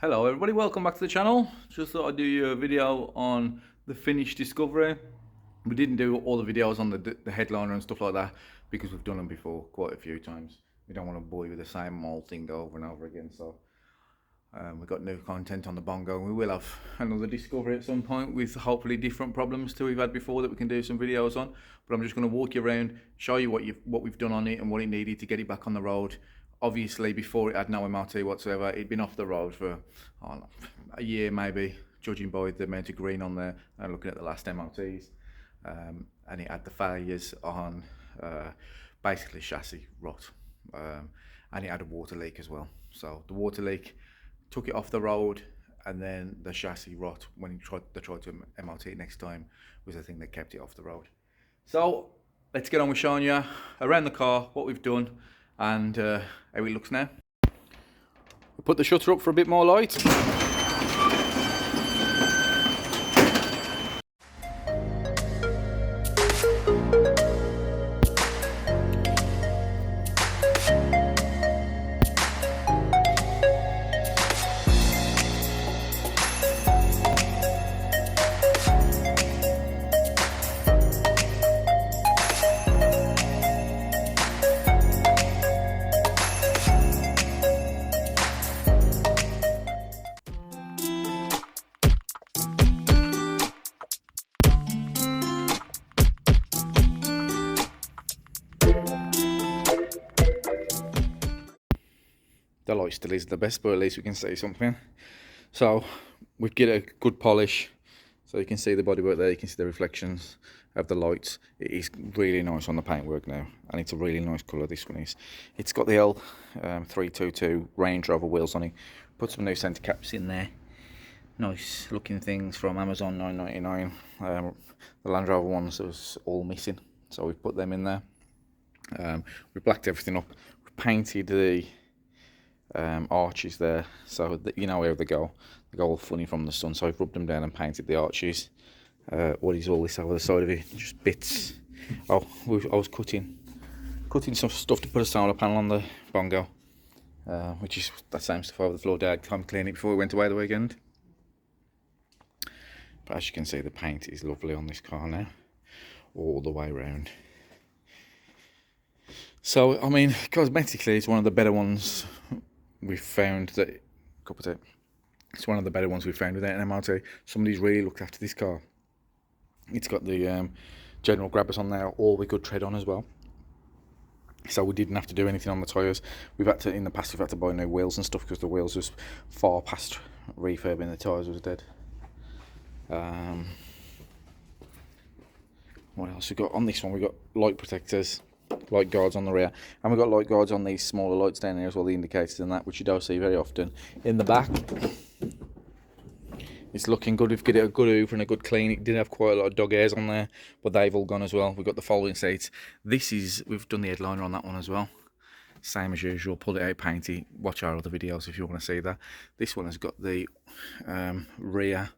Hello everybody, welcome back to the channel. Just thought I'd do you a video on the finished Discovery. We didn't do all the videos on the headliner and stuff like that because we've done them before quite a few times. We don't want to bore you with the same old thing over and over again, so we've got new content on the bongo. We will have another Discovery at some point with hopefully different problems to we've had before that we can do some videos on. But I'm just going to walk you around, show you what we've done on it and what it needed to get it back on the road. Obviously, before it had no MOT whatsoever, it'd been off the road for a year maybe, judging by the amount of green on there and looking at the last MOTs. And it had the failures on basically chassis rot, and it had a water leak as well. So the water leak took it off the road, and then the chassis rot when they tried to MOT it next time was the thing that kept it off the road. So let's get on with showing you around the car what we've done and how it looks now. We put the shutter up for a bit more light. The light still isn't the best, but at least we can see something. So we've got a good polish, so you can see the bodywork there, you can see the reflections of the lights. It is really nice on the paintwork now, and it's a really nice colour, this one is. It's got the L322 Range Rover wheels on it. Put some new centre caps in there. Nice looking things from Amazon, $9.99. The Land Rover ones was all missing, so we've put them in there. We blacked everything up. We painted the arches there, so that you know where they go all funny from the sun, so I've rubbed them down and painted the arches. What is all this over the side of it? Just bits. I was cutting some stuff to put a solar panel on the bongo, which is that same stuff over the floor. Dad time to clean it before we went away the weekend. But as you can see, the paint is lovely on this car now, all the way around. So I mean, cosmetically it's one of the better ones we've found. It's one of the better ones we've found without an MOT. Somebody's really looked after this car. It's got the general grabbers on there, all with good tread on as well. So we didn't have to do anything on the tyres. In the past we've had to buy new wheels and stuff because the wheels was far past refurbing. The tyres was dead. What else we got on this one? We got light protectors, light guards on the rear, and we've got light guards on these smaller lights down here as well, the indicators and that, which you don't see very often. In the back, it's looking good. We've got it a good hoover and a good clean. It did have quite a lot of dog hairs on there, but they've all gone as well. We've got the folding seats. We've done the headliner on that one as well. Same as usual, pull it out, paint it. Watch our other videos if you want to see that. This one has got the rear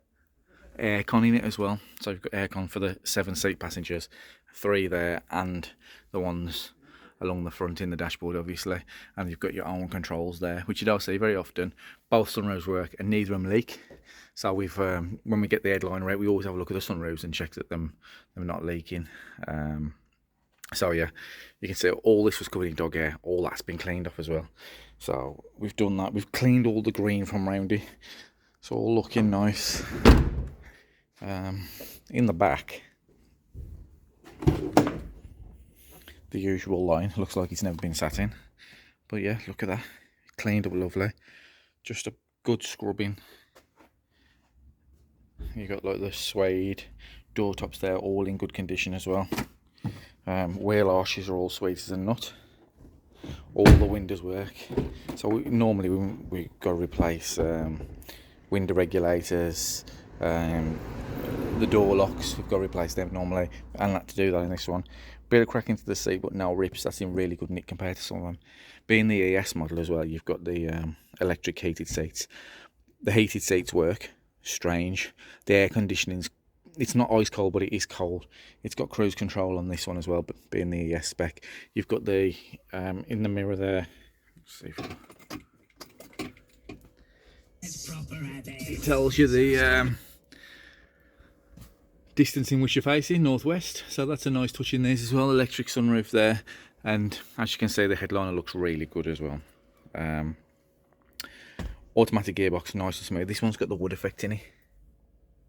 aircon in it as well, so you've got aircon for the 7-seat passengers, 3 there, and the ones along the front in the dashboard obviously, and you've got your own controls there, which you don't see very often. Both sunroofs work and neither of them leak, so we've when we get the headliner out, we always have a look at the sunroofs and check that they're not leaking. So yeah, you can see all this was covered in dog hair. All that's been cleaned off as well, so we've done that. We've cleaned all the green from round it. It's all looking nice. In the back, the usual line looks like it's never been sat in, but yeah, look at that, cleaned up lovely. Just a good scrubbing. You got like the suede door tops there, all in good condition as well. Wheel arches are all sweet as a nut. All the windows work. So normally we got to replace window regulators, the door locks, we've got to replace them normally, and had to do that in this one. Bit of crack into the seat, but no rips. That's in really good nick compared to some of them. Being the ES model as well, you've got the electric heated seats. The heated seats work strange. The air conditioning's, it's not ice cold, but it is cold. It's got cruise control on this one as well, but being the ES spec. You've got the in the mirror there, let's see if It tells you the distance in which you're facing, northwest, so that's a nice touch in these as well. Electric sunroof there, and as you can see the headliner looks really good as well. Automatic gearbox, nice and smooth. This one's got the wood effect in it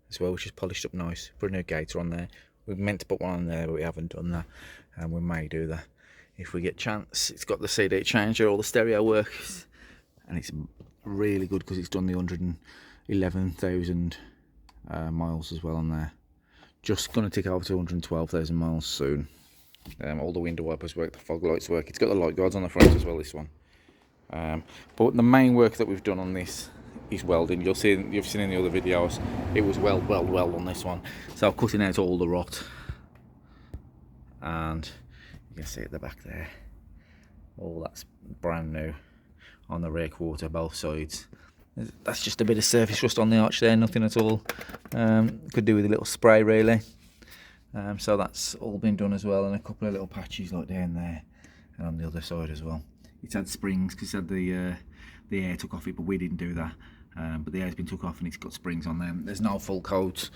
as well, which is polished up nice. Put a new gator on there. We meant to put one on there, but we haven't done that, and we may do that if we get chance. It's got the CD changer, all the stereo works, and it's really good because it's done the 111,000 miles as well on there. Just going to tick over to 112,000 miles soon. All the window wipers work, the fog lights work. It's got the light guards on the front as well, this one. But the main work that we've done on this is welding. You've seen in the other videos, it was weld on this one. So cutting out all the rot, and you can see at the back there, all that's brand new on the rear quarter, both sides. That's just a bit of surface rust on the arch there, nothing at all. Could do with a little spray really. So that's all been done as well, and a couple of little patches like down there and on the other side as well. It's had springs because it had the air took off it, but we didn't do that. But the air's been took off and it's got springs on them. There's no full coat.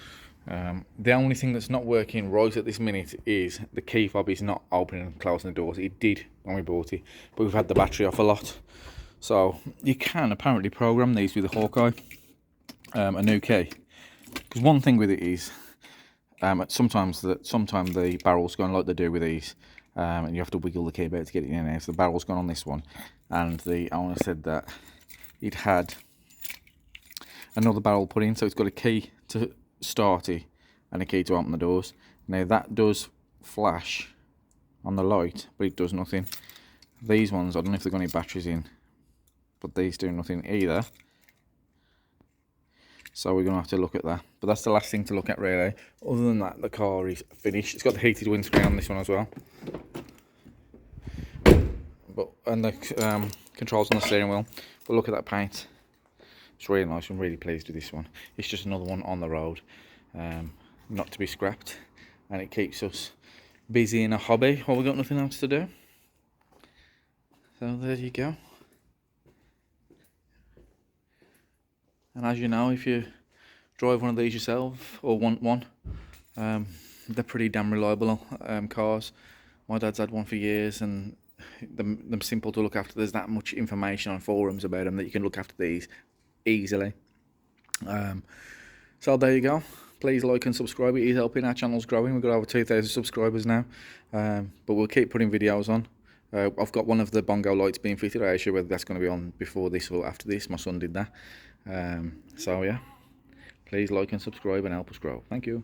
The only thing that's not working right at this minute is the key fob is not opening and closing the doors. It did when we bought it, but we've had the battery off a lot. So you can apparently program these with a Hawkeye, a new key. Because one thing with it is, sometimes the barrel's going like they do with these, and you have to wiggle the key about to get it in there. So the barrel's gone on this one, and the owner said that it had another barrel put in, so it's got a key to start it and a key to open the doors. Now that does flash on the light, but it does nothing. These ones, I don't know if they've got any batteries in, but these do nothing either. So we're going to have to look at that. But that's the last thing to look at really. Other than that, the car is finished. It's got the heated windscreen on this one as well. And the controls on the steering wheel. But look at that paint. It's really nice. I'm really pleased with this one. It's just another one on the road. Not to be scrapped. And it keeps us busy in a hobby while we've got nothing else to do. So there you go. And as you know, if you drive one of these yourself or want one, they're pretty damn reliable cars. My dad's had one for years, and they're simple to look after. There's that much information on forums about them that you can look after these easily. So there you go. Please like and subscribe. It is helping. Our channel's growing. We've got over 2,000 subscribers now, but we'll keep putting videos on. I've got one of the bongo lights being fitted. I assure whether that's going to be on before this or after this. My son did that. So yeah, please like and subscribe and help us grow. Thank you.